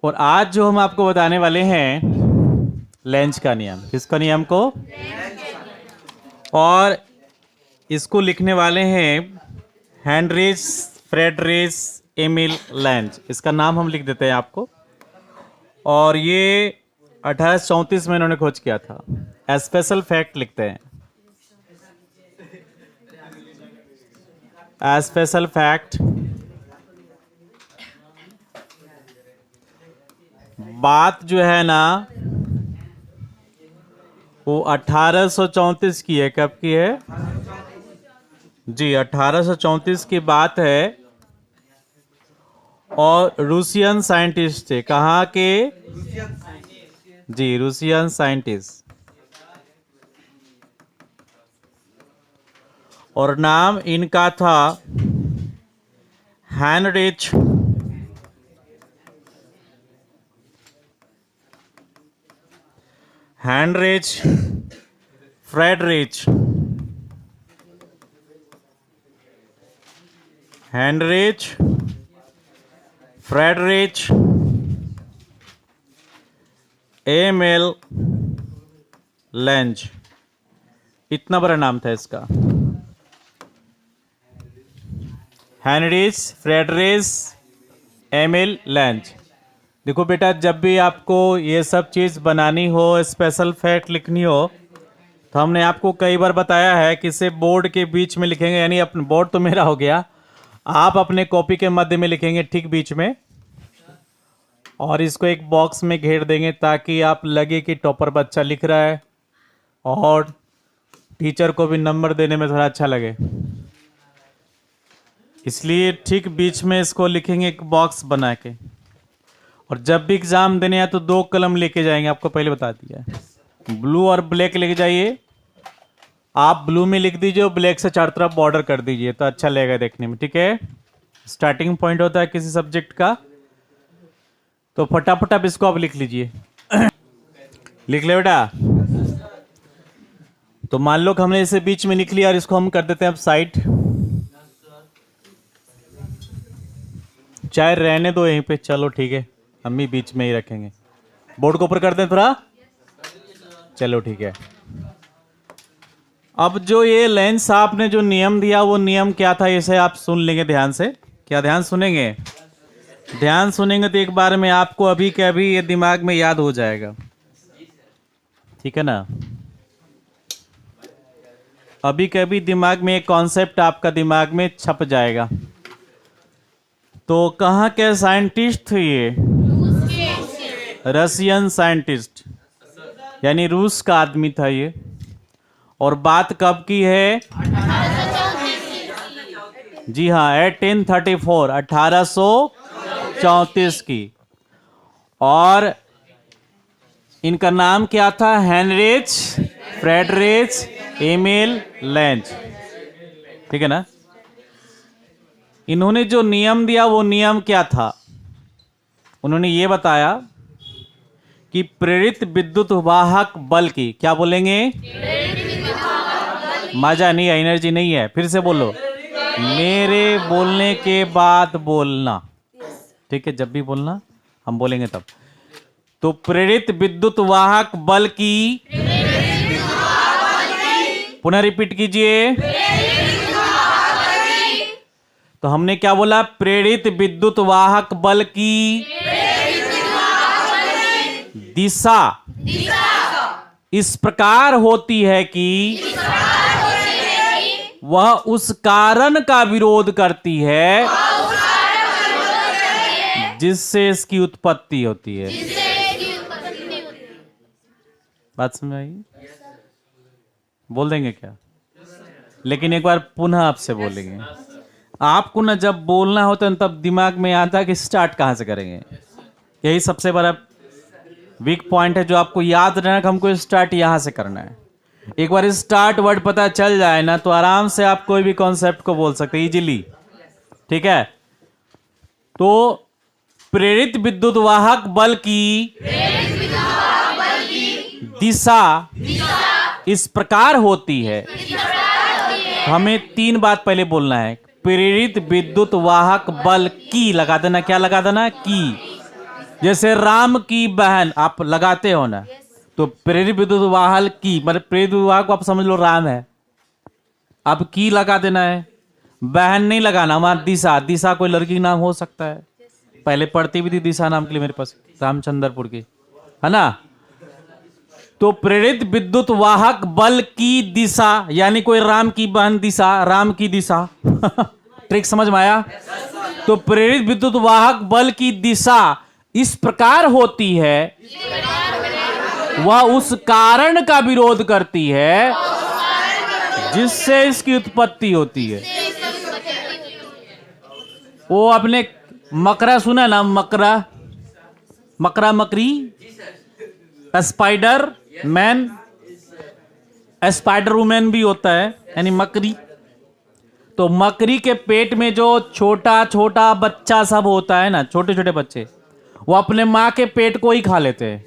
और आज जो हम आपको बताने वाले हैं लेंज का नियम, किसका नियम को, और इसको लिखने वाले हैं हेनरिच फ्रेडरिच एमिल लेंज। इसका नाम हम लिख देते हैं आपको। और ये 1834 में इन्होंने खोज किया था। स्पेशल फैक्ट लिखते हैं, स्पेशल फैक्ट। बात जो है ना वो 1834 की है। कब की है जी? 1834 की बात है। और रूसियन साइंटिस्ट थे। कहाँ के जी? Russian scientist. और नाम इनका था हेनरिच फ्रेडरिच एमिल लेंज। इतना बड़ा नाम था इसका, हेनरिच फ्रेडरिच एमिल लेंज। देखो बेटा, जब भी आपको ये सब चीज़ बनानी हो, स्पेशल फैक्ट लिखनी हो, तो हमने आपको कई बार बताया है कि इसे बोर्ड के बीच में लिखेंगे। यानी अपने बोर्ड तो मेरा हो गया, आप अपने कॉपी के मध्य में लिखेंगे, ठीक बीच में। और इसको एक बॉक्स में घेर देंगे ताकि आप लगे कि टॉपर बच्चा लिख रहा है और टीचर को भी नंबर देने में थोड़ा अच्छा लगे। इसलिए ठीक बीच में इसको लिखेंगे, एक बॉक्स बना के। और जब भी एग्जाम देने आए तो 2 कलम लेके जाएंगे, आपको पहले बता दिया है। ब्लू और ब्लैक लेके जाइए। आप ब्लू में लिख दीजिए और ब्लैक से चारों तरफ बॉर्डर कर दीजिए, तो अच्छा लगेगा देखने में, ठीक है। स्टार्टिंग पॉइंट होता है किसी सब्जेक्ट का। तो फटाफट आप इसको आप लिख लीजिए। लिख ले बेटा। तो मान लो कि हमने इसे बीच में लिख लिया और इसको हम कर देते हैं अब साइड। चाहे रहने दो यहीं पे, चलो ठीक है, हम भी बीच में ही रखेंगे। बोर्ड को ऊपर कर दें थोड़ा, चलो ठीक है। अब जो ये लेंज साहब ने जो नियम दिया, वो नियम क्या था, इसे आप सुन लेंगे ध्यान से। क्या ध्यान सुनेंगे? ध्यान सुनेंगे तो एक बार में आपको अभी के अभी ये दिमाग में याद हो जाएगा, ठीक है ना। अभी के अभी दिमाग में एक कॉन्सेप्ट आपका दिमाग में छप जाएगा। तो कहाँ के साइंटिस्ट थे ये? रशियन साइंटिस्ट, यानी रूस का आदमी था ये। और बात कब की है? जी हाँ, 1834, 1834 की। और इनका नाम क्या था? हेनरिच फ्रेडरिच एमिल लेंज, ठीक है ना। इन्होंने जो नियम दिया वो नियम क्या था? उन्होंने ये बताया कि प्रेरित विद्युत वाहक बल की, क्या बोलेंगे? मजा नहीं है, एनर्जी नहीं है, फिर से बोलो, मेरे बोलने के बाद बोलना, ठीक है। जब भी बोलना हम बोलेंगे तब। तो प्रेरित विद्युत वाहक बल की, पुनः रिपीट कीजिए। तो हमने क्या बोला? प्रेरित विद्युत वाहक बल की दिशा इस प्रकार होती है कि वह उस कारण का विरोध करती है जिससे इसकी उत्पत्ति होती है। बात समझ आई? बोल देंगे क्या? लेकिन एक बार पुनः आपसे बोलेंगे। आपको ना जब बोलना होता है तब दिमाग में आता है कि स्टार्ट कहां से करेंगे। यही सबसे बड़ा वीक पॉइंट है, जो आपको याद रहना कि हमको स्टार्ट यहां से करना है। एक बार स्टार्ट वर्ड पता चल जाए ना तो आराम से आप कोई भी कॉन्सेप्ट को बोल सकते हैं इजीली, ठीक है। तो प्रेरित विद्युत वाहक बल की दिशा इस प्रकार होती है। हमें 3 बात पहले बोलना है। प्रेरित विद्युत वाहक बल की लगा देना, क्या लगा देना? की। जैसे राम की बहन आप लगाते हो ना, तो प्रेरित विद्युत वाहक की मतलब प्रेरित विद्युत वाहक को आप समझ लो राम है, अब की लगा देना है, बहन नहीं लगाना। वहां दिशा, दिशा कोई लड़की का नाम हो सकता है, पहले पढ़ती भी थी दिशा नाम के लिए मेरे पास, रामचंद्रपुर की, है ना। तो प्रेरित विद्युत वाहक बल की दिशा, यानी कोई राम की बहन दिशा, राम की दिशा ट्रिक समझ में आया। तो प्रेरित विद्युत वाहक बल की दिशा इस प्रकार होती है, वह उस कारण का विरोध करती है जिससे इसकी उत्पत्ति होती है। वो अपने मकरा सुना ना, मकरा, मकरा मकरी, स्पाइडर मैन, स्पाइडर वुमेन भी होता है, यानी मकरी। तो मकरी के पेट में जो छोटा छोटा बच्चा सब होता है ना, छोटे छोटे बच्चे, वो अपने माँ के पेट को ही खा लेते हैं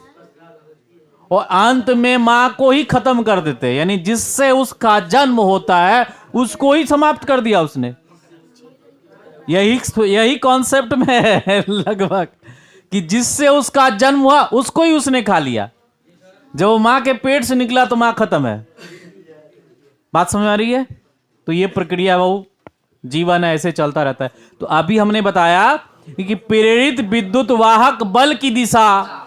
और अंत में माँ को ही खत्म कर देते हैं, यानी जिससे उसका जन्म होता है उसको ही समाप्त कर दिया उसने। यही कॉन्सेप्ट में है लगभग, कि जिससे उसका जन्म हुआ उसको ही उसने खा लिया। जब वो माँ के पेट से निकला तो माँ खत्म है। बात समझ आ रही है। तो ये प्रक्रिया वो जीवन है, ऐसे चलता रहता है। तो अभी हमने बताया कि प्रेरित विद्युत वाहक बल की दिशा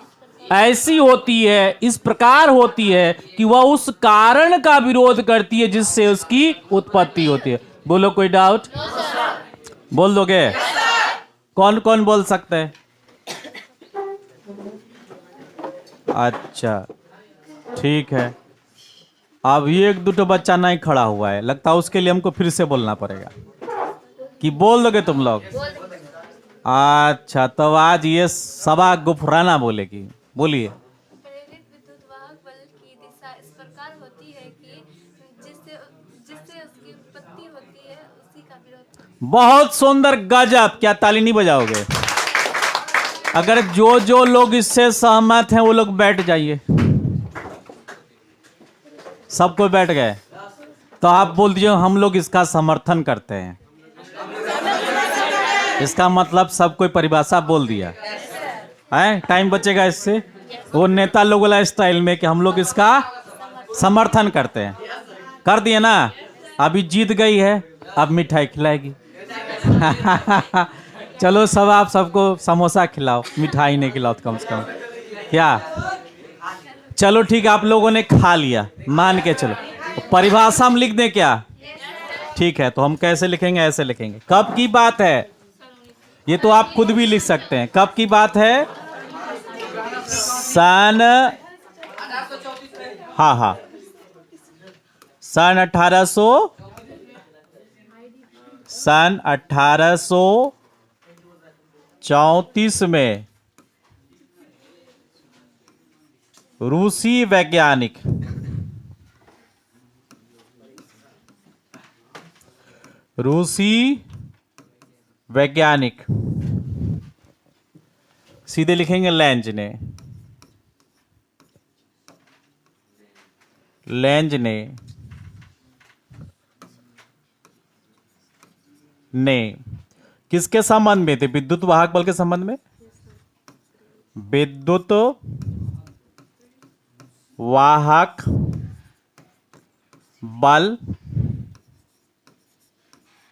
ऐसी होती है, इस प्रकार होती है कि वह उस कारण का विरोध करती है जिससे उसकी उत्पत्ति होती है। बोलो कोई डाउट? बोल दोगे? कौन कौन बोल सकते हैं? अच्छा ठीक है। अब ये एक दो बच्चा नहीं खड़ा हुआ है, लगता है उसके लिए हमको फिर से बोलना पड़ेगा। कि बोल दोगे तुम लोग? अच्छा, तो आज ये सबा गुफराना बोलेगी। बोलिए। प्रेरित विद्युत वाहक बल की दिशा इस प्रकार होती है कि जिससे जिससे उसकी उत्पत्ति होती है उसी का विरोध। बहुत सुंदर, गजब। क्या ताली नहीं बजाओगे? अगर जो जो लोग इससे सहमत हैं वो लोग बैठ जाइए। सब कोई बैठ गए तो आप बोल दीजिए हम लोग इसका समर्थन करते हैं। इसका मतलब सब कोई परिभाषा बोल दिया है। टाइम बचेगा इससे, वो नेता लोग वाला स्टाइल में कि हम लोग इसका समर्थन करते हैं। कर दिए ना। अभी जीत गई है, अब मिठाई खिलाएगी चलो सब, आप सबको समोसा खिलाओ, मिठाई नहीं खिलाओ तो कम से कम। क्या? चलो ठीक है, आप लोगों ने खा लिया, मान के चलो। परिभाषा हम लिख दें क्या? ठीक है, तो हम कैसे लिखेंगे? ऐसे लिखेंगे। कब की बात है? ये तो आप खुद भी लिख सकते हैं। कब की बात है? सन, हाँ हाँ, सन 1834 में रूसी वैज्ञानिक सीधे लिखेंगे लेंज ने किसके संबंध में थे? विद्युत वाहक बल के संबंध में। विद्युत वाहक बल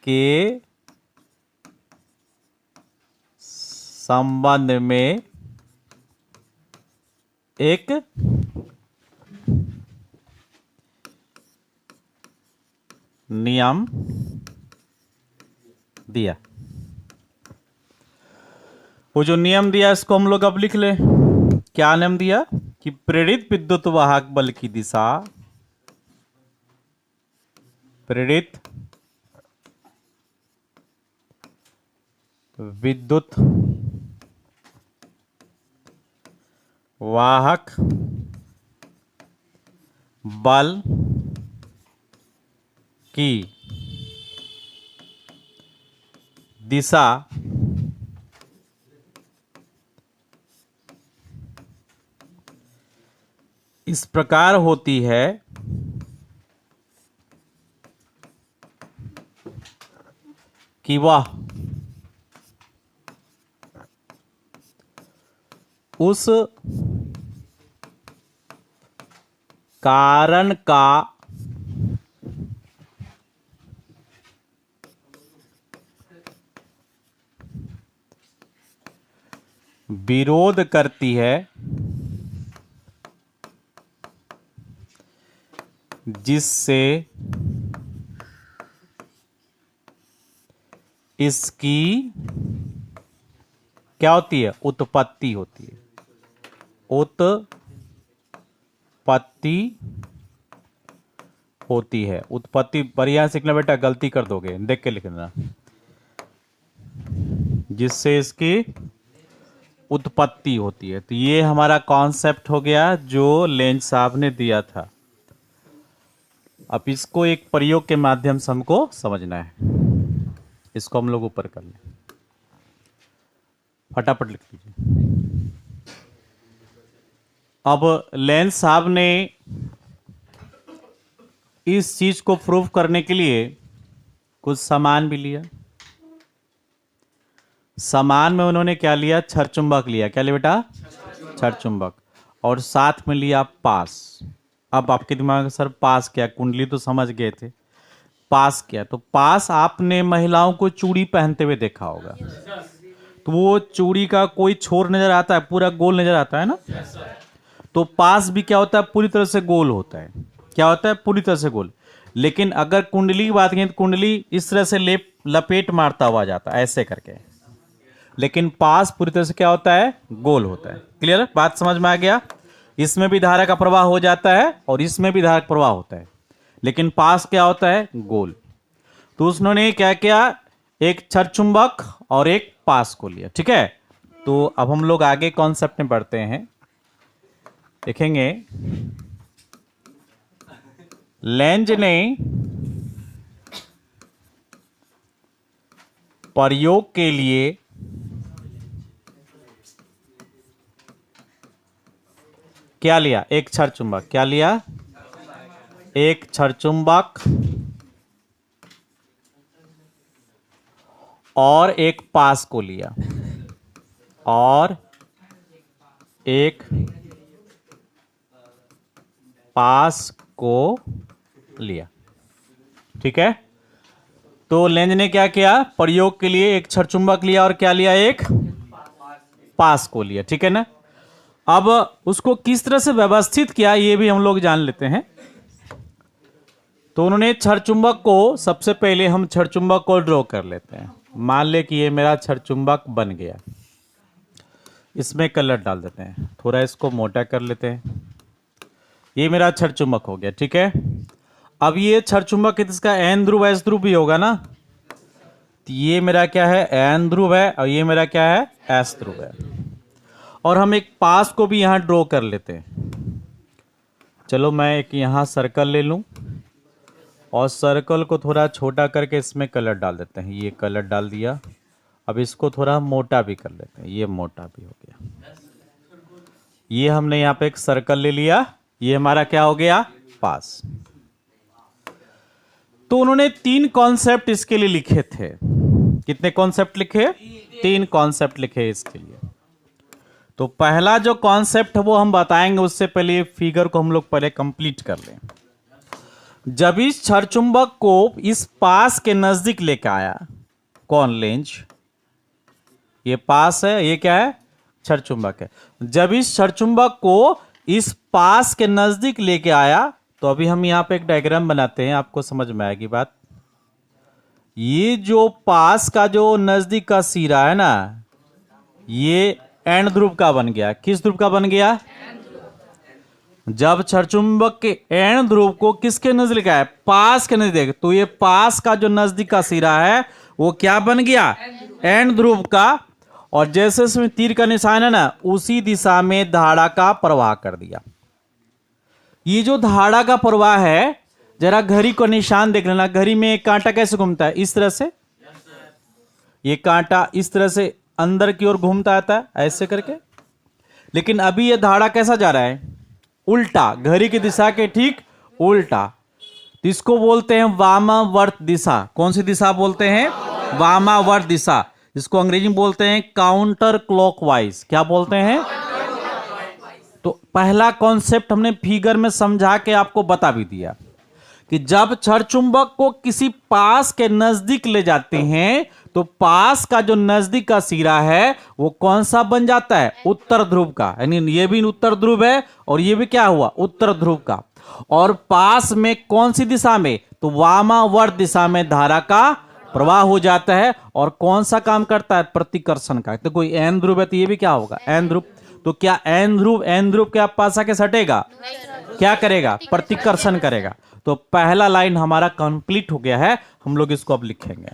के संबंध में एक नियम दिया। वो जो नियम दिया इसको हम लोग अब लिख ले। क्या नियम दिया? कि प्रेरित विद्युत वाहक बल की दिशा, प्रेरित विद्युत वाहक बल की दिशा इस प्रकार होती है कि वह उस कारण का विरोध करती है जिससे इसकी क्या होती है? उत्पत्ति होती है। उत्पत्ति होती है। उत्पत्ति बढ़िया सीखना बेटा, गलती कर दोगे, देख के लिखना। जिससे इसकी उत्पत्ति होती है। तो ये हमारा कॉन्सेप्ट हो गया जो लेंज साहब ने दिया था। अब इसको एक प्रयोग के माध्यम से हमको समझना है। इसको हम लोग ऊपर कर लें, फटाफट लिख लीजिए। अब लेंज साहब ने इस चीज को प्रूव करने के लिए कुछ सामान भी लिया। सामान में उन्होंने क्या लिया? छरचुंबक लिया। क्या लिया बेटा? छरचुंबक। और साथ में लिया पास। अब आपके दिमाग में सर पास क्या? कुंडली तो समझ गए थे, पास क्या? तो पास आपने महिलाओं को चूड़ी पहनते हुए देखा होगा। तो वो चूड़ी का कोई छोर नजर आता है, पूरा गोल नजर आता है ना। तो पास भी क्या होता है? पूरी तरह से गोल होता है। क्या होता है? पूरी तरह से गोल। लेकिन अगर कुंडली की बात करें तो कुंडली इस तरह से लपेट मारता हुआ जाता है ऐसे करके। लेकिन पास पूरी तरह से क्या होता है? गोल होता है। क्लियर? बात समझ में आ गया? इसमें भी धारा का प्रवाह हो जाता है और इसमें भी धारा का प्रवाह होता है, लेकिन पास क्या होता है? गोल। तो उसने क्या किया? एक छरचुंबक और एक पास को लिया। ठीक है, तो अब हम लोग आगे कॉन्सेप्ट में बढ़ते हैं। देखेंगे लेंज ने प्रयोग के लिए क्या लिया? एक छरचुंबक। क्या लिया? एक छरचुंबक और एक पास को लिया और एक पास को लिया। ठीक है, तो लेंज ने क्या किया? प्रयोग के लिए एक छरचुंबक लिया और क्या लिया? एक पास को लिया। ठीक है ना। अब उसको किस तरह से व्यवस्थित किया ये भी हम लोग जान लेते हैं। तो उन्होंने छरचुंबक को, सबसे पहले हम छरचुंबक को ड्रॉ कर लेते हैं। मान ले कि ये मेरा छरचुंबक बन गया। इसमें कलर डाल देते हैं, थोड़ा इसको मोटा कर लेते हैं। ये मेरा छरचुंबक हो गया। ठीक है, अब ये छरचुंबक इसका एन ध्रुव एस ध्रुव भी होगा ना। तो ये मेरा क्या है? एन ध्रुव है और ये मेरा क्या है? एस ध्रुव है। और हम एक पास को भी यहां ड्रॉ कर लेते हैं। चलो मैं एक यहां सर्कल ले लूं और सर्कल को थोड़ा छोटा करके इसमें कलर डाल देते हैं। ये कलर डाल दिया। अब इसको थोड़ा मोटा भी कर लेते हैं। ये मोटा भी हो गया। ये हमने यहाँ पे एक सर्कल ले लिया। ये हमारा क्या हो गया? पास। तो उन्होंने 3 कॉन्सेप्ट इसके लिए लिखे थे। कितने कॉन्सेप्ट लिखे? 3 कॉन्सेप्ट लिखे इसके लिए। तो पहला जो कॉन्सेप्ट है वो हम बताएंगे, उससे पहले फिगर को हम लोग पहले कंप्लीट कर लें। जब इस छरचुंबक को इस पास के नजदीक लेकर आया, कौन? लेंज। ये पास है, ये क्या है? छरचुंबक है। जब इस छरचुंबक को इस पास के नजदीक लेके आया, तो अभी हम यहां पे एक डायग्राम बनाते हैं, आपको समझ में आएगी बात। ये जो पास का जो नजदीक का सिरा है ना, ये एन ध्रुव का बन गया। किस ध्रुव का बन गया? जब छरचुंबक के एन ध्रुव को किसके नजदीक है? पास के नजदीक। तो ये पास का जो नजदीक का सिरा है वो क्या बन गया? एन ध्रुव का। और जैसे इसमें तीर का निशान है ना, उसी दिशा में धारा का प्रवाह कर दिया। ये जो धारा का प्रवाह है, जरा घड़ी को निशान देख लेना। घड़ी में एक कांटा कैसे घूमता है? इस तरह से। ये कांटा इस तरह से अंदर की ओर घूमता आता है ऐसे करके। लेकिन अभी ये धारा कैसा जा रहा है? उल्टा, घड़ी की दिशा के ठीक उल्टा। तो इसको बोलते हैं वामावर्त दिशा। कौन सी दिशा बोलते हैं? वामावर्त दिशा। इसको अंग्रेजी में बोलते हैं काउंटर क्लॉकवाइज। क्या बोलते हैं? तो पहला कॉन्सेप्ट हमने फिगर में समझा के आपको बता भी दिया कि जब क्षण चुंबक को किसी पास के नजदीक ले जाते हैं तो पास का जो नजदीक का सिरा है वो कौन सा बन जाता है, उत्तर ध्रुव का। यानी ये भी उत्तर ध्रुव है और ये भी क्या हुआ, उत्तर ध्रुव का। और पास में कौन सी दिशा में, तो वामावर्त दिशा में धारा का प्रवाह हो जाता है। और कौन सा काम करता है, प्रतिकर्षण का। तो कोई एन ध्रुव है तो ये भी क्या होगा, एन ध्रुव। तो क्या एन ध्रुव के आप पास आके सटेगा, क्या करेगा, प्रतिकर्षण करेगा। तो पहला लाइन हमारा कंप्लीट हो गया है, हम लोग इसको अब लिखेंगे।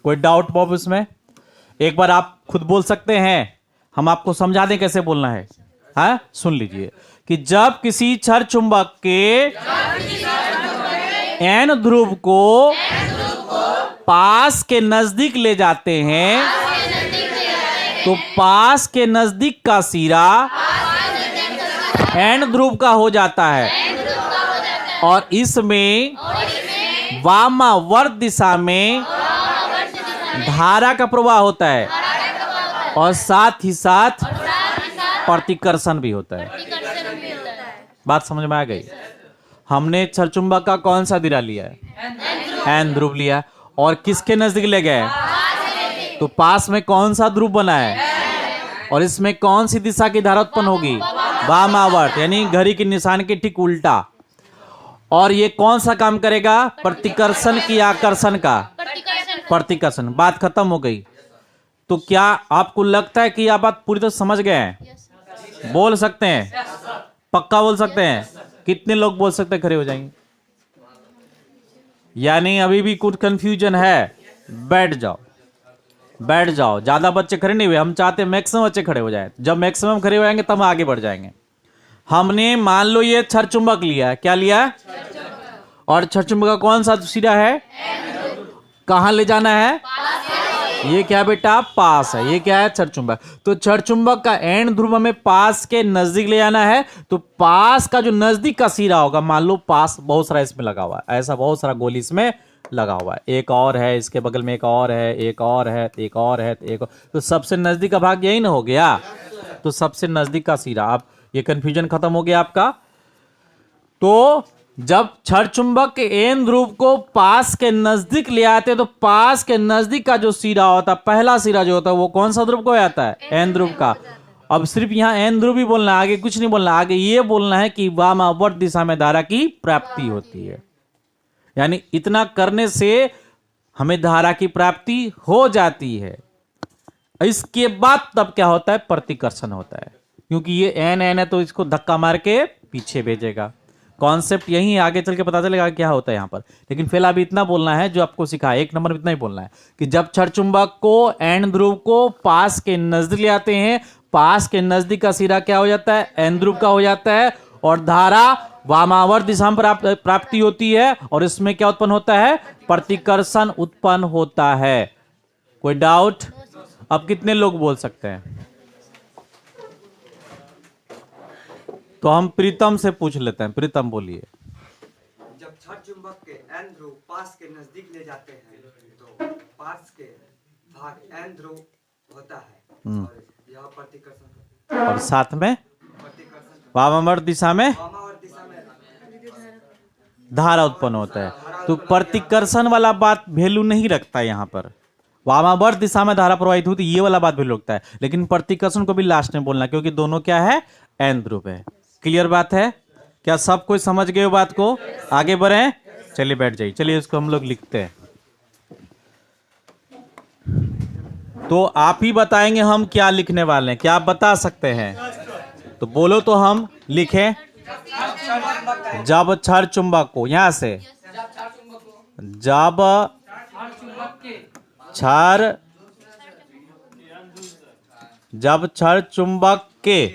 कोई डाउट बॉब इसमें? एक बार आप खुद बोल सकते हैं, हम आपको समझा दें कैसे बोलना है। हाँ, सुन लीजिए कि जब किसी क्षण चुंबक के एन ध्रुव को पास के नजदीक ले जाते हैं तो पास के नजदीक का सिरा एन ध्रुव का हो जाता है और इसमें वामावर्त दिशा में धारा का प्रवाह होता है और साथ ही साथ प्रतिकर्षण भी होता है। बात समझ में आ गई? हमने क्षण चुंबक का कौन सा सिरा लिया है, एन ध्रुव लिया। और किसके नजदीक ले गए, तो पास में कौन सा ध्रुव बना है और इसमें कौन सी दिशा की धारा उत्पन्न होगी, वामावर्त, यानी घड़ी के निशान के ठीक उल्टा। और ये कौन सा काम करेगा, प्रतिकर्षण की आकर्षण का, प्रतिकर्षण। बात खत्म हो गई। तो क्या आपको लगता है कि यह बात पूरी तरह समझ गए हैं? बोल सकते हैं, पक्का बोल सकते हैं? कितने लोग बोल सकते हैं, खड़े हो जाएंगे? यानी अभी भी कुछ कंफ्यूजन है? बैठ जाओ, बैठ जाओ। ज्यादा बच्चे खड़े नहीं हुए, हम चाहते हैं मैक्सिमम बच्चे खड़े हो जाए। जब मैक्सिमम खड़े हो जाएंगे तब आगे बढ़ जाएंगे। हमने मान लो ये क्षण चुंबक लिया है, क्या लिया, और क्षण चुंबक का कौन सा सिरा है, कहां ले जाना है, ये क्या बेटा, पास है। ये क्या है, क्षण चुंबक। तो क्षण चुंबक का एन ध्रुव में पास के नजदीक ले जाना है। तो पास का जो नजदीक का सिरा होगा, मान लो पास बहुत सारा इसमें लगा हुआ है, ऐसा बहुत सारा गोली इसमें लगा हुआ है, एक और है, इसके बगल में एक और है, एक और है, एक और है, एक और। तो सबसे नजदीक का भाग यही ना हो गया। तो सबसे नजदीक का सिरा, आप ये कंफ्यूजन खत्म हो गया आपका। तो जब क्षण चुंबक के एन ध्रुव को पास के नजदीक ले आते हैं तो पास के नजदीक का जो सिरा होता है, पहला सिरा जो होता है, वो कौन सा ध्रुव को आता है, एन ध्रुव का। अब सिर्फ यहां एन ध्रुव ही बोलना है, आगे कुछ नहीं बोलना। आगे ये बोलना है कि वामावर्त दिशा में धारा की प्राप्ति होती है। यानी इतना करने से हमें धारा की प्राप्ति हो जाती है। इसके बाद तब क्या होता है, प्रतिकर्षण होता है। क्योंकि ये एन एन है तो इसको धक्का मार के पीछे भेजेगा। कॉन्सेप्ट यही, आगे चल के पता चलेगा क्या होता है यहां पर। लेकिन फिलहाल अभी इतना बोलना है जो आपको सिखाया, एक नंबर इतना ही बोलना है कि जब क्षण चुंबक को एन ध्रुव को पास के नजदीक ले आते हैं, पास के नजदीक का सिरा क्या हो जाता है, एन ध्रुव का हो जाता है और धारा वामावर्त दिशा में प्राप्ति होती है। और इसमें क्या उत्पन्न होता है, प्रतिकर्षण उत्पन्न होता है। कोई डाउट? अब कितने लोग बोल सकते हैं? तो हम प्रीतम से पूछ लेते हैं। प्रीतम बोलिए। जब क्षण चुंबक के एन ध्रुव पास के नजदीक ले जाते हैं तो पास के भाग एन ध्रुव होता है और यह प्रतिकर्षण, और साथ में प्रतिकर्षण वामावर्त दिशा में वामावर्त दिशा में धारा उत्पन्न होता है। तो प्रतिकर्षण वाला बात वैल्यू नहीं रखता है यहाँ पर। वामावर्त दिशा में धारा प्रवाहित होती, ये वाला बात वैल्यू रखता है। लेकिन प्रतिकर्षण को भी लास्ट में बोलना, क्योंकि दोनों क्या है, एन ध्रुव है। क्लियर बात है? क्या सब कोई समझ गए बात को? आगे बढ़े, चलिए बैठ जाइए। चलिए इसको हम लोग लिखते हैं। तो आप ही बताएंगे हम क्या लिखने वाले हैं, क्या आप बता सकते हैं? तो बोलो तो हम लिखें। जब क्षण चुंबक को, यहां से जब क्षण चुंबक के,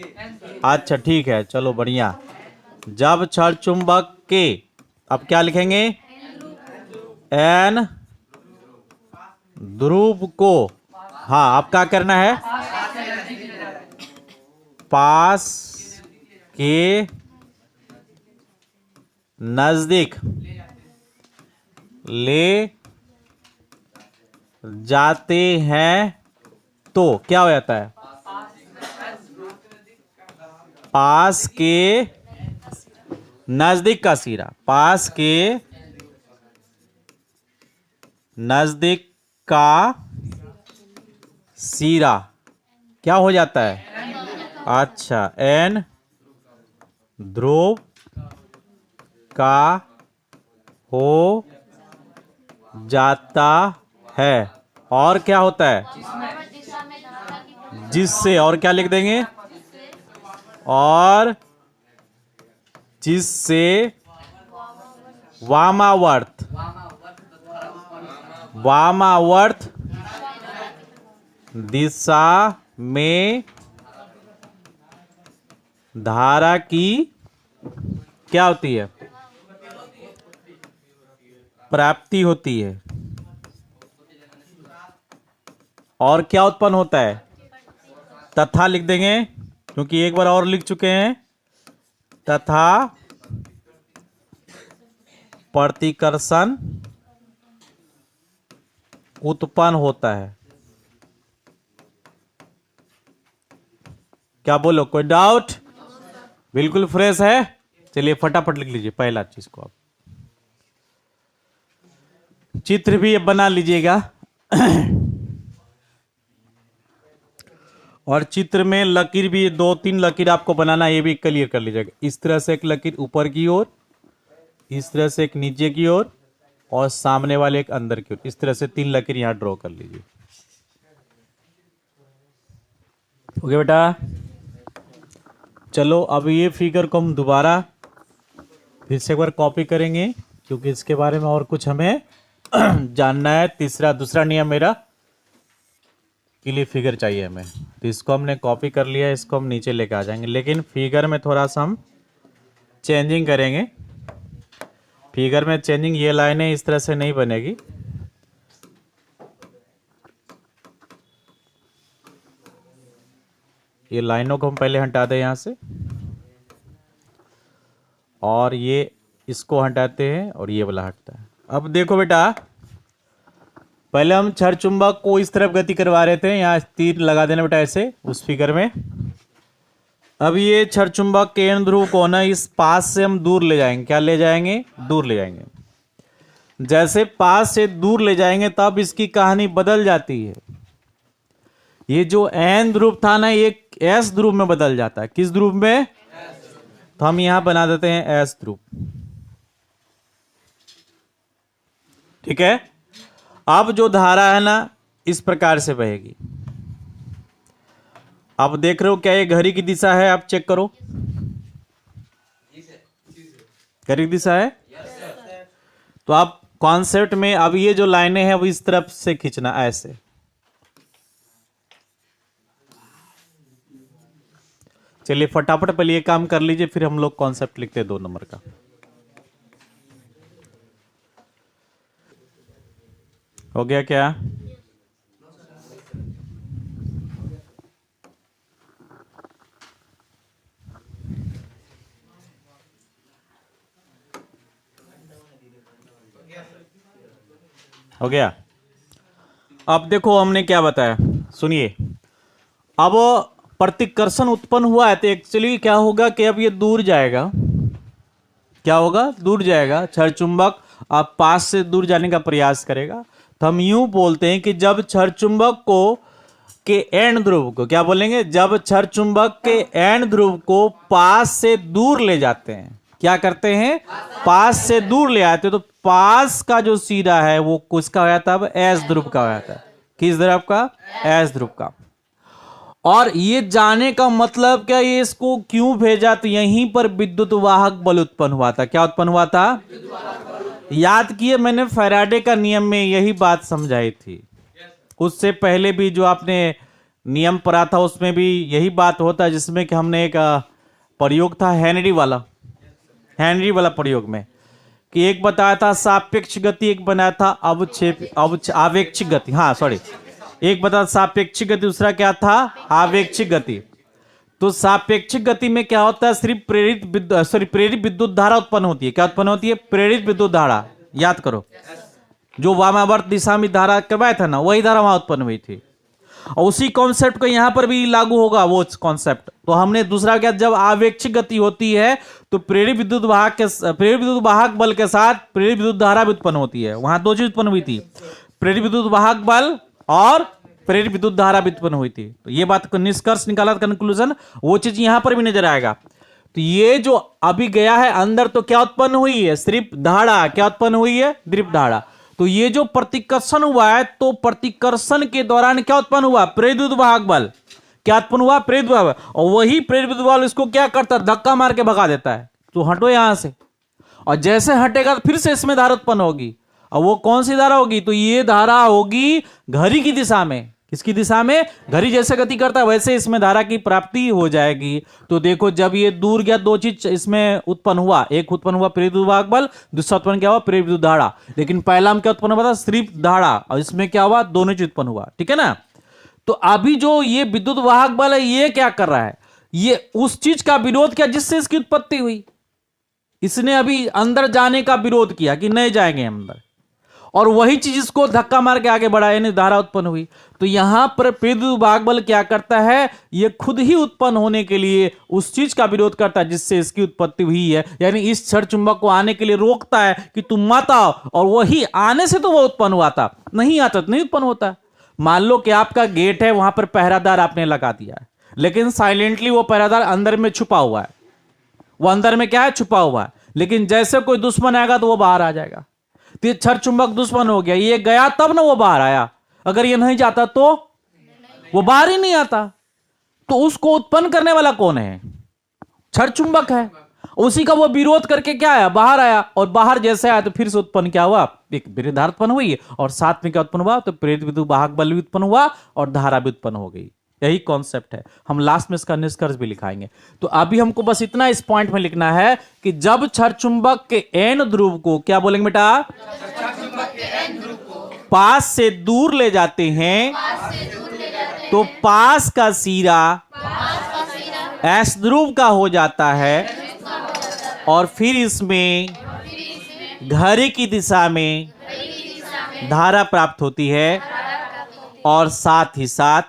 अच्छा ठीक है, चलो बढ़िया। जब क्षण चुंबक के, अब क्या लिखेंगे, एन ध्रुव को, हाँ अब क्या करना है, पास के नजदीक ले जाते हैं तो क्या हो जाता है, पास के नजदीक का सिरा, पास के नजदीक का सिरा क्या हो जाता है? अच्छा, एन ध्रुव का हो जाता है। और क्या होता है? जिससे, और क्या लिख देंगे? और जिससे वामावर्त, वामावर्त दिशा में धारा की क्या होती है? प्राप्ति होती है। और क्या उत्पन्न होता है? तथा लिख देंगे, क्योंकि एक बार और लिख चुके हैं। तथा प्रतिकर्षण उत्पन्न होता है। क्या बोलो, कोई डाउट? बिल्कुल फ्रेश है। चलिए फटाफट लिख लीजिए पहला चीज को। आप चित्र भी बना लीजिएगा और चित्र में लकीर भी, 2-3 लकीर आपको बनाना, ये भी क्लियर कर लीजिएगा। इस तरह से एक लकीर ऊपर की ओर, इस तरह से एक नीचे की ओर, और सामने वाले एक अंदर की ओर। इस तरह से 3 लकीर यहां ड्रॉ कर लीजिए। ओके बेटा, चलो अब ये फिगर को हम दोबारा फिर से एक बार कॉपी करेंगे, क्योंकि इसके बारे में और कुछ हमें जानना है। दूसरा नियम मेरा के लिए फिगर चाहिए हमें, तो इसको हमने कॉपी कर लिया। इसको हम नीचे लेके आ जाएंगे, लेकिन फिगर में थोड़ा सा हम चेंजिंग करेंगे। फिगर में चेंजिंग, ये लाइनें इस तरह से नहीं बनेगी। ये लाइनों को हम पहले हटा दें यहां से, और ये इसको हटाते हैं, और ये वाला हटता है। अब देखो बेटा, पहले हम छड़ चुंबक को इस तरफ गति करवा रहे थे। यहाँ तीर लगा देना बेटा ऐसे उस फिगर में। अब ये छड़ चुंबक के एन ध्रुव को ना इस पास से हम दूर ले जाएंगे। क्या ले जाएंगे? दूर ले जाएंगे। जैसे पास से दूर ले जाएंगे तब इसकी कहानी बदल जाती है। ये जो एन ध्रुव था ना, ये एस ध्रुव में बदल जाता है। किस ध्रुव में? तो हम यहां बना देते हैं एस ध्रुव। ठीक है। अब जो धारा है ना, इस प्रकार से बहेगी। आप देख रहे हो क्या ये घड़ी की दिशा है? आप चेक करो, घड़ी की दिशा है। तो आप कॉन्सेप्ट में अब ये जो लाइनें हैं वो इस तरफ से खींचना, ऐसे। चलिए फटाफट पहले ये काम कर लीजिए, फिर हम लोग कॉन्सेप्ट लिखते हैं 2 नंबर का। हो गया क्या? हो गया। अब देखो हमने क्या बताया, सुनिए। अब प्रतिकर्षण उत्पन्न हुआ है, तो एक्चुअली क्या होगा कि अब ये दूर जाएगा। क्या होगा? दूर जाएगा। छड़ चुंबक अब पास से दूर जाने का प्रयास करेगा। तो हम यूं बोलते हैं कि जब छड़ चुंबक को के एंड ध्रुव को, क्या बोलेंगे? जब छड़ चुंबक के एंड ध्रुव को पास से दूर ले जाते हैं, क्या करते हैं? पास से दूर ले आते हैं, तो पास का जो सिरा है वो किसका हो जाता है? अब एस ध्रुव का हो जाता है। किस ध्रुव का? एस ध्रुव का। और ये जाने का मतलब क्या? ये इसको क्यों भेजा? तो यहीं पर विद्युत वाहक बल उत्पन्न हुआ था। क्या उत्पन्न हुआ था? याद किए, मैंने फैराडे का नियम में यही बात समझाई थी। उससे पहले भी जो आपने नियम पढ़ा था उसमें भी यही बात होता है, जिसमें कि हमने एक प्रयोग था हेनरी वाला प्रयोग में, कि एक बताया था सापेक्ष गति, एक बनाया था आवेक्षिक गति। हाँ सॉरी, एक बताया सापेक्षिक गति, दूसरा क्या था? आवेक्षिक गति। तो सापेक्षिक गति में क्या होता है? सिर्फ प्रेरित विद्युत धारा उत्पन्न होती है। क्या उत्पन्न होती है? प्रेरित विद्युत धारा। याद करो, जो वामावर्त दिशा में धारा करवाया था ना, वही धारा वहां उत्पन्न हुई थी। और उसी कॉन्सेप्ट को यहां पर भी लागू होगा वो कॉन्सेप्ट। तो हमने दूसरा क्या, जब आवेक्षिक गति होती है तो प्रेरित विद्युत वाहक बल के साथ प्रेरित विद्युत धारा भी उत्पन्न होती है। वहां दो चीज उत्पन्न हुई थी, प्रेरित विद्युत वाहक बल और प्रेरित विद्युत धारा भी उत्पन्न हुई थी। तो ये बात को निष्कर्ष निकाला, कंक्लूजन, वो चीज यहां पर भी नजर आएगा। तो ये जो अभी गया है अंदर, तो क्या उत्पन्न हुई है, सिर्फ धारा। क्या उत्पन्न हुई है, दीप्त धारा। तो ये जो प्रतिकर्षण हुआ है, तो प्रतिकर्षण के दौरान क्या उत्पन्न हुआ, प्रेरित विद्युत वाहक बल। क्या उत्पन्न हुआ, प्रेरित विद्युत बल। और वही प्रेरित विद्युत बल इसको क्या करता है, धक्का मार के भगा देता है, तो हटो यहां से। और जैसे हटेगा तो फिर से इसमें धारा उत्पन्न होगी। और वो कौन सी धारा होगी, तो ये धारा होगी घड़ी की दिशा में। किसकी दिशा में, घड़ी जैसे गति करता है वैसे इसमें धारा की प्राप्ति हो जाएगी। तो देखो जब ये दूर गया, दो चीज इसमें उत्पन्न हुआ, एक उत्पन्न हुआ प्रेरित विद्युत वाहक बल, दूसरा उत्पन्न क्या हुआ, प्रेरित विद्युत धारा। लेकिन पहला में क्या उत्पन्न हुआ था, सिर्फ धारा, और इसमें क्या हुआ, दोनों चीज उत्पन्न हुआ। ठीक है ना। तो अभी जो ये विद्युत वाहक बल है, ये क्या कर रहा है, ये उस चीज का विरोध किया जिससे इसकी उत्पत्ति हुई। इसने अभी अंदर जाने का विरोध किया कि नहीं जाएंगे अंदर, और वही चीज इसको धक्का मार के आगे बढ़ा, यानी धारा उत्पन्न हुई। तो यहां पर प्रेरित विद्युत वाहक बल क्या करता है, ये खुद ही उत्पन्न होने के लिए उस चीज का विरोध करता है जिससे इसकी उत्पत्ति हुई है। यानी इस क्षण चुंबक को आने के लिए रोकता है कि तुम मत आओ, और वही आने से तो वो उत्पन्न हुआ था, नहीं आता तो नहीं उत्पन्न होता। मान लो कि आपका गेट है, वहां पर पहरादार आपने लगा दिया है, लेकिन साइलेंटली वो पहरादार अंदर में छुपा हुआ है। वो अंदर में क्या है, छुपा हुआ है। लेकिन जैसे कोई दुश्मन आएगा तो वो बाहर आ जाएगा। तो ये क्षण चुंबक दुश्मन हो गया, ये गया तब ना वो बाहर आया। अगर ये नहीं जाता तो वो बाहर ही नहीं आता। तो उसको उत्पन्न करने वाला कौन है, क्षण चुंबक है। उसी का वो विरोध करके क्या आया, बाहर आया। और बाहर जैसे आया तो फिर से उत्पन्न क्या हुआ, एक प्रेरित धारा उत्पन्न हुई, और साथ में क्या उत्पन्न हुआ, तो प्रेरित विद्युत वाहक बल भी उत्पन्न हुआ और धारा भी उत्पन्न हो गई। यही कॉन्सेप्ट है। हम लास्ट में इसका निष्कर्ष भी लिखाएंगे। तो अभी हमको बस इतना इस पॉइंट में लिखना है कि जब क्षण चुंबक के एन ध्रुव को, क्या बोलेंगे बेटा, पास से दूर ले जाते हैं, तो पास का सिरा एस ध्रुव का हो जाता है, और फिर इसमें घड़ी की दिशा में धारा प्राप्त होती है, और साथ ही साथ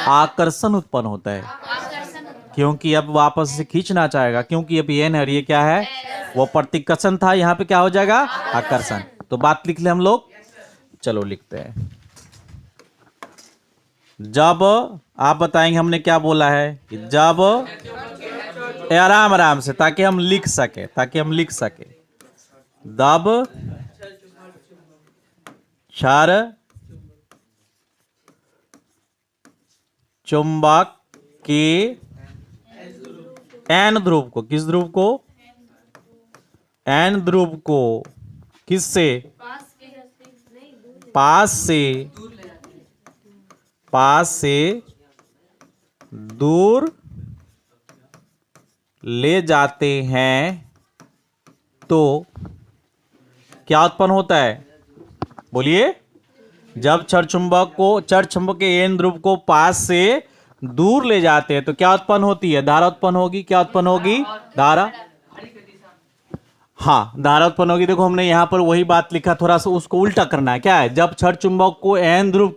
आकर्षण उत्पन्न होता है, क्योंकि अब वापस से खींचना चाहेगा, क्योंकि अब ये न, ये क्या है, वो प्रतिकर्षण था, यहां पे क्या हो जाएगा, आकर्षण। तो बात लिख ले हम लोग, चलो लिखते हैं। जब आप बताएंगे हमने क्या बोला है, कि जब, आराम आराम से, ताकि हम लिख सके, जब क्षण चुंबक के एन ध्रुव को, किस ध्रुव को, एन ध्रुव को किससे, पास से दूर ले जाते हैं, तो क्या उत्पन्न होता है, बोलिए। जब क्षण चुंबक के एन ध्रुव को पास से दूर ले जाते हैं तो क्या उत्पन्न होती है, धारा उत्पन्न होगी। क्या उत्पन्न होगी, धारा। हाँ, धारा उत्पन्न होगी। देखो हमने यहां पर वही बात लिखा, थोड़ा सा उसको उल्टा करना है। क्या है, जब क्षण चुंबक के एन ध्रुव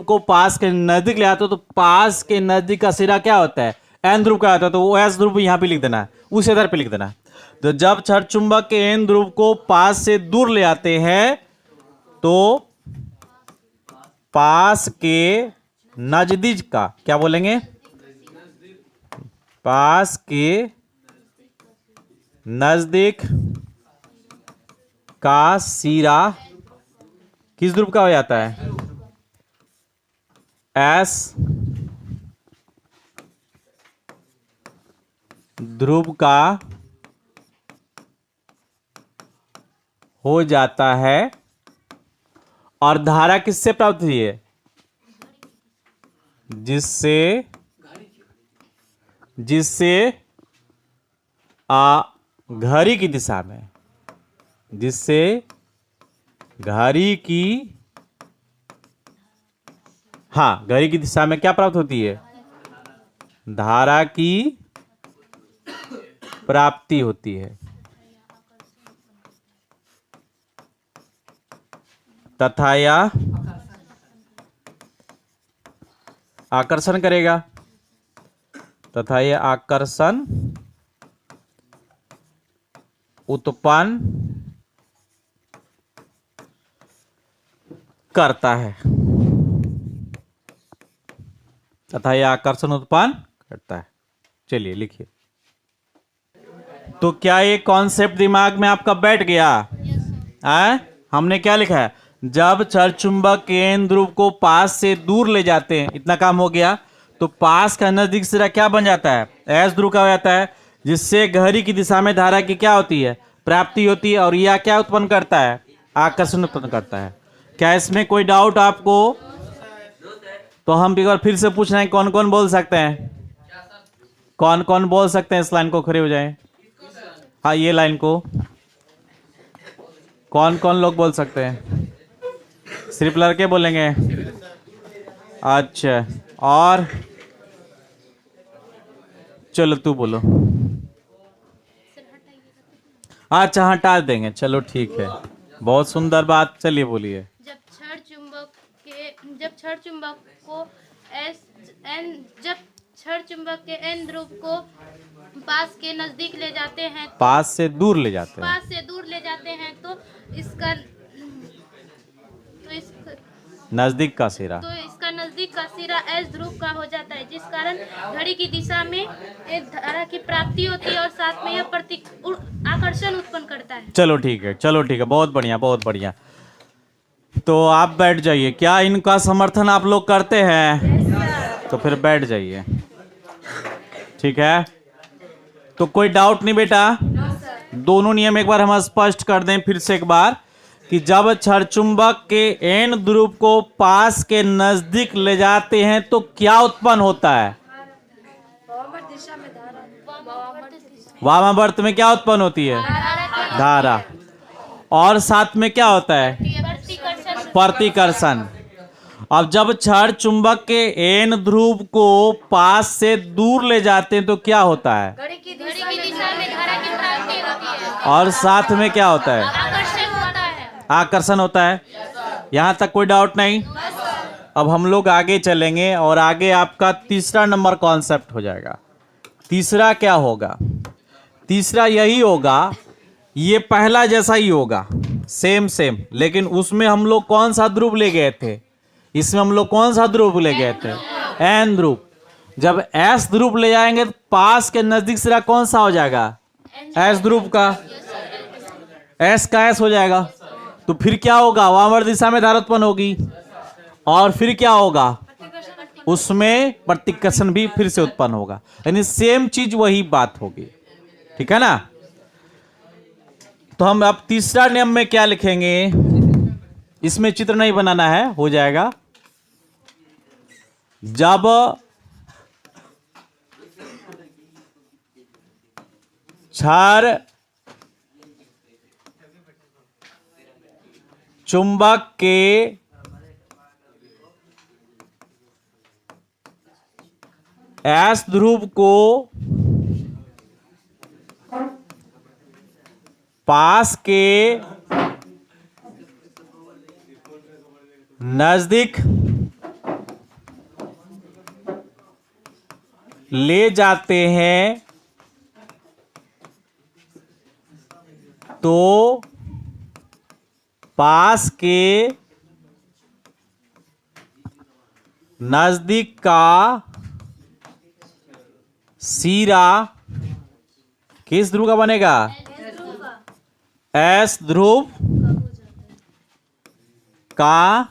को पास के नजदीक ले आते हो, तो पास के नजदीक का सिरा क्या होता है, एन ध्रुव का होता है। तो वो एस ध्रुव यहां पे लिख देना है, उस आधार पे लिख देना है। तो जब क्षण चुंबक के एन ध्रुव को पास से दूर ले आते हैं, तो पास के नजदीक का, क्या बोलेंगे, पास के नजदीक का सिरा किस ध्रुव का हो जाता है, एस ध्रुव का हो जाता है। और धारा किससे प्राप्त हुई है, जिससे घड़ी की दिशा में, जिससे घड़ी की, हाँ, घड़ी की दिशा में क्या प्राप्त होती है, धारा की प्राप्ति होती है। तथा यह आकर्षण करेगा तथा यह आकर्षण उत्पन्न करता है तथा यह आकर्षण उत्पन्न करता है। चलिए लिखिए। तो क्या ये कॉन्सेप्ट दिमाग में आपका बैठ गया? हमने क्या लिखा है? जब क्षार चुंबक केंद्र ध्रुव को पास से दूर ले जाते हैं, इतना काम हो गया, तो पास का नजदीक सिरा क्या बन जाता है? एस ध्रुव का हो जाता है, जिससे घड़ी की दिशा में धारा की क्या होती है? प्राप्ति होती है। और यह क्या उत्पन्न करता है? आकर्षण उत्पन्न करता है। क्या इसमें कोई डाउट आपको? तो हम एक बार फिर से पूछ रहे हैं, कौन कौन बोल सकते हैं? कौन कौन बोल सकते हैं? इस लाइन को खड़े हो जाएं। हाँ, ये लाइन को कौन कौन लोग बोल सकते हैं? सिर्फ लड़के बोलेंगे? अच्छा, और चलो तू बोलो। अच्छा, हटा देंगे, चलो ठीक है, बहुत सुंदर बात। चलिए बोलिए। जब क्षार चुंबक को जब क्षार चुंबक के एन ध्रुव को पास के नजदीक ले जाते हैं, पास से दूर ले जाते हैं, तो इसका नजदीक का सिरा एस ध्रुव का हो जाता है, जिस कारण घड़ी की दिशा में एक धारा की प्राप्ति होती है और साथ में यह आकर्षण उत्पन्न करता है। चलो ठीक है, चलो ठीक है, बहुत बढ़िया, बहुत बढ़िया। तो आप बैठ जाइए। क्या इनका समर्थन आप लोग करते हैं? तो फिर बैठ जाइए, ठीक है। तो कोई डाउट नहीं बेटा? दोनों नियम एक बार हम स्पष्ट कर दें फिर से एक बार, कि जब क्षार चुंबक के एन ध्रुव को पास के नजदीक ले जाते हैं तो क्या उत्पन्न होता है? वामावर्त में क्या उत्पन्न होती है? धारा। और साथ में क्या होता है? प्रतिकर्षण। अब जब क्षार चुंबक के एन ध्रुव को पास से दूर ले जाते हैं तो क्या होता है? घड़ी की दिशा में धारा की प्राप्ति होती है और साथ में क्या होता है? आकर्षण होता है। आकर्षण होता है। यहां तक कोई डाउट नहीं? अब हम लोग आगे चलेंगे और आगे आपका तीसरा नंबर कॉन्सेप्ट हो जाएगा। तीसरा क्या होगा? तीसरा यही होगा, ये पहला जैसा ही होगा, सेम, लेकिन उसमें हम लोग कौन सा ध्रुव ले गए थे? इसमें हम लोग कौन सा ध्रुव ले गए थे? एन ध्रुव। जब एस ध्रुव ले जाएंगे तो पास के नजदीक सिरा कौन सा हो जाएगा? एस ध्रुव का। एस का एस हो जाएगा। तो फिर क्या होगा? वामावर्त दिशा में धारा उत्पन्न होगी। और फिर क्या होगा? उसमें प्रतिकर्षण भी फिर से उत्पन्न होगा। यानी सेम चीज, वही बात होगी, ठीक है ना? तो हम अब तीसरा नियम में क्या लिखेंगे? इसमें चित्र नहीं बनाना है, हो जाएगा। जब क्षार चुंबक के एस ध्रुव को पास के नजदीक ले जाते हैं तो पास के नजदीक का सिरा किस ध्रुव का बनेगा? एस ध्रुव का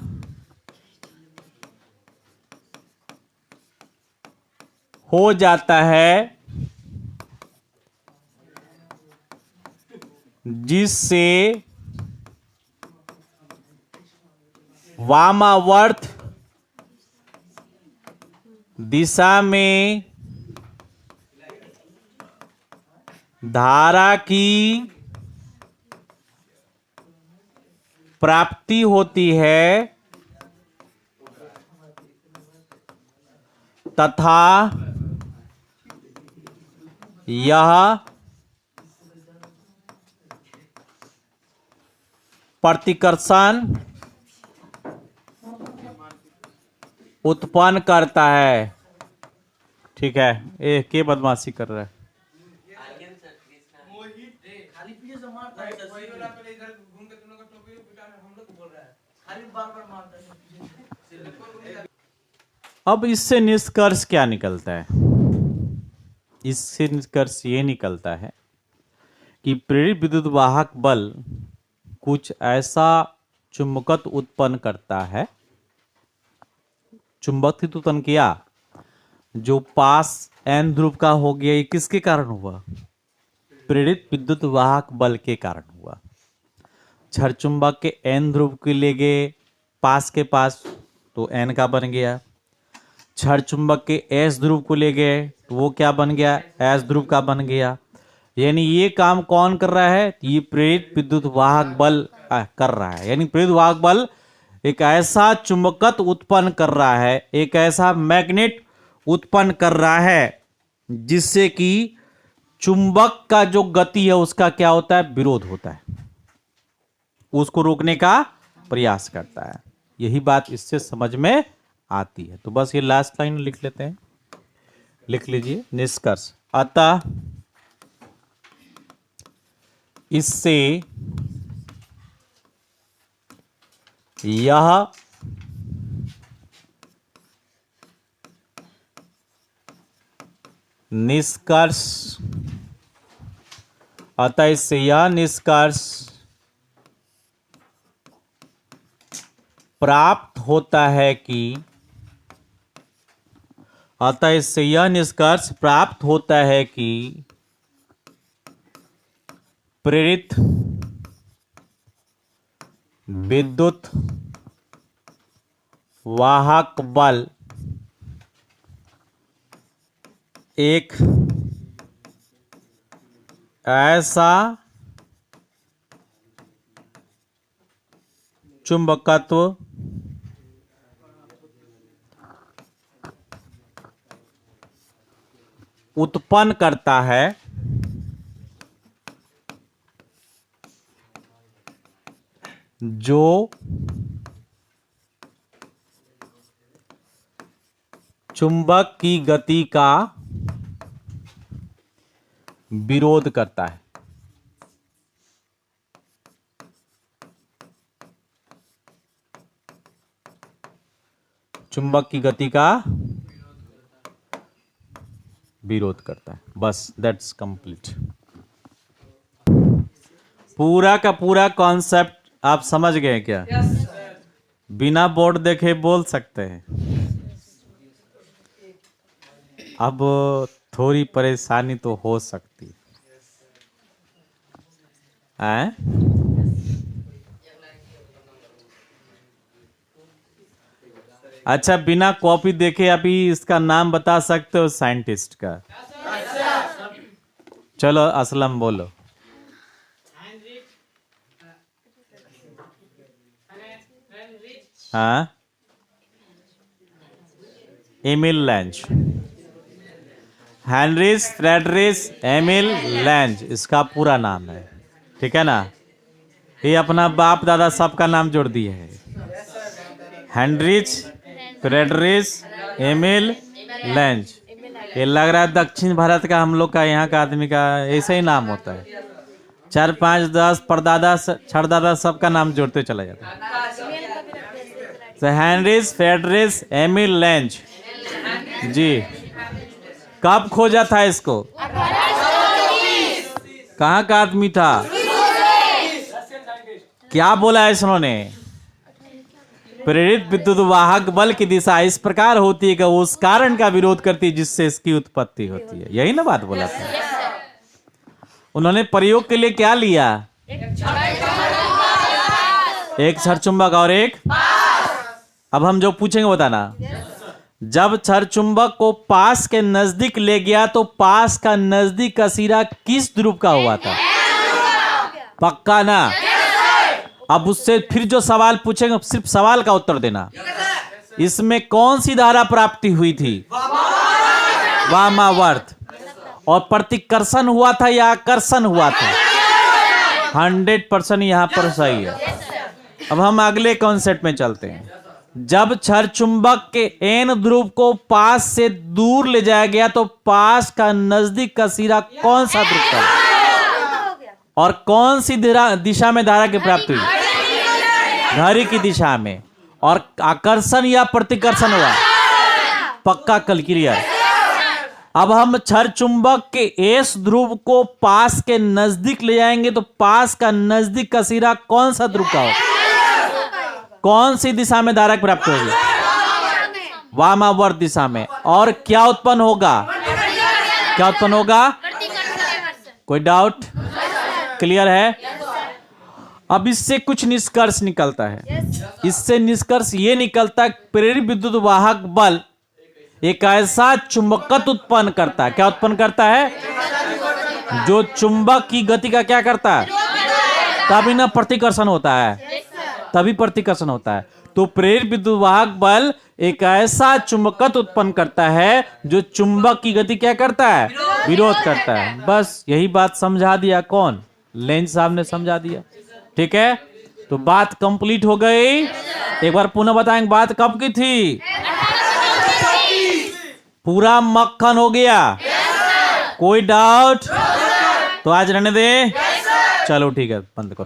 हो जाता है, जिससे वामावर्त दिशा में धारा की प्राप्ति होती है तथा यह प्रतिकर्षण उत्पन्न करता है। ठीक है, ये के बदमाशी कर रहा है। अब इससे निष्कर्ष क्या निकलता है? इससे निष्कर्ष ये निकलता है कि प्रेरित विद्युत वाहक बल कुछ ऐसा चुंबकत्व उत्पन्न करता है, चुंबकत्व उत्पन्न किया जो पास एन ध्रुव का हो गया। ये किसके कारण हुआ? प्रेरित विद्युत वाहक बल के कारण हुआ। छड़ चुंबक के एन ध्रुव के ले गए पास के पास तो एन का बन गया। छड़ चुंबक के एस ध्रुव को ले गए तो वो क्या बन गया? एस ध्रुव का बन गया। यानी ये काम कौन कर रहा है? ये प्रेरित विद्युत वाहक बल कर रहा है। यानी प्रेरित वाहक बल एक ऐसा चुंबकत्व उत्पन्न कर रहा है, एक ऐसा मैग्नेट उत्पन्न कर रहा है जिससे कि चुंबक का जो गति है उसका क्या होता है? विरोध होता है, उसको रोकने का प्रयास करता है। यही बात इससे समझ में आती है। तो बस ये लास्ट लाइन लिख लेते हैं, लिख लीजिए। निष्कर्ष, अतः इससे यह निष्कर्ष, अतः इससे यह निष्कर्ष प्राप्त होता है कि, अतः इससे यह निष्कर्ष प्राप्त होता है कि प्रेरित विद्युत वाहक बल एक ऐसा चुंबकत्व उत्पन्न करता है जो चुंबक की गति का विरोध करता है। चुंबक की गति का विरोध करता है। बस दैट्स कंप्लीट। पूरा का पूरा कॉन्सेप्ट आप समझ गए क्या? बिना बोर्ड देखे बोल सकते हैं। अब थोड़ी परेशानी तो हो सकती है। अच्छा, बिना कॉपी देखे अभी इसका नाम बता सकते हो साइंटिस्ट का? चलो असलम बोलो। हाँ, Emil Lenz, Heinrich Friedrich Emil Lenz इसका पूरा नाम है। ठीक है ना? ये अपना बाप दादा सबका नाम जोड़ दिए है। Heinrich Friedrich Emil Lenz. ये लग रहा है दक्षिण भारत का, हम लोग का, यहाँ का आदमी का ऐसा ही नाम होता है। 4, 5, 10 परदादा छड़दादा सबका नाम जोड़ते चला जाता है। तो हेनरिच फ्रेडरिच एमिल लैंज जी कब खोजा था इसको? कहाँ का आदमी था? क्या बोला है इन्होंने? प्रेरित विद्युत वाहक बल की दिशा इस प्रकार होती है कि उस कारण का विरोध करती है जिससे इसकी उत्पत्ति होती है। यही ना बात बोला था उन्होंने। प्रयोग के लिए क्या लिया? एक छड़ चुंबक और एक। अब हम जो पूछेंगे बताना। जब छड़ चुंबक को पास के नजदीक ले गया तो पास का नजदीक का सिरा किस ध्रुव का हुआ था? पक्का ना? अब उससे फिर जो सवाल पूछेंगे सिर्फ सवाल का उत्तर देना। इसमें कौन सी धारा प्राप्ति हुई थी? वामावर्त। और प्रतिकर्षण हुआ था या आकर्षण हुआ था? 100% यहां पर सही है। अब हम अगले कॉन्सेप्ट में चलते हैं। जब क्षार चुंबक के एन ध्रुव को पास से दूर ले जाया गया तो पास का नजदीक का सिरा कौन सा ध्रुव था और कौन सी दिशा में धारा की प्राप्ति हुई? घड़ी की दिशा में। और आकर्षण या प्रतिकर्षण हुआ? पक्का, कल क्लियर। अब हम क्षार चुंबक के एस ध्रुव को पास के नजदीक ले जाएंगे तो पास का नजदीक का सिरा कौन सा ध्रुव का होगा? कौन सी दिशा में धारा प्राप्त होगी? वामावर्त दिशा में। और क्या उत्पन्न होगा? क्या उत्पन्न होगा? कोई डाउट? क्लियर है? अब इससे कुछ निष्कर्ष निकलता है। इससे निष्कर्ष ये निकलता है प्रेरित विद्युत वाहक बल एक ऐसा चुंबकत्व उत्पन्न करता है। क्या उत्पन्न करता है? जो चुंबक की गति का क्या करता है? तभी ना प्रतिकर्षण होता है, तभी प्रतिकर्षण होता है। तो प्रेरित विद्युत वाहक बल एक ऐसा चुंबकत्व उत्पन्न करता है जो चुंबक की गति क्या करता है? विरोध करता है। बस यही बात समझा दिया। कौन? लेंज साहब ने समझा दिया। ठीक है, तो बात कंप्लीट हो गई। एक बार पुनः बताएंगे बात कब की थी? पूरा मक्खन हो गया। कोई डाउट? तो आज रहने दे। चलो ठीक है, बंद करो।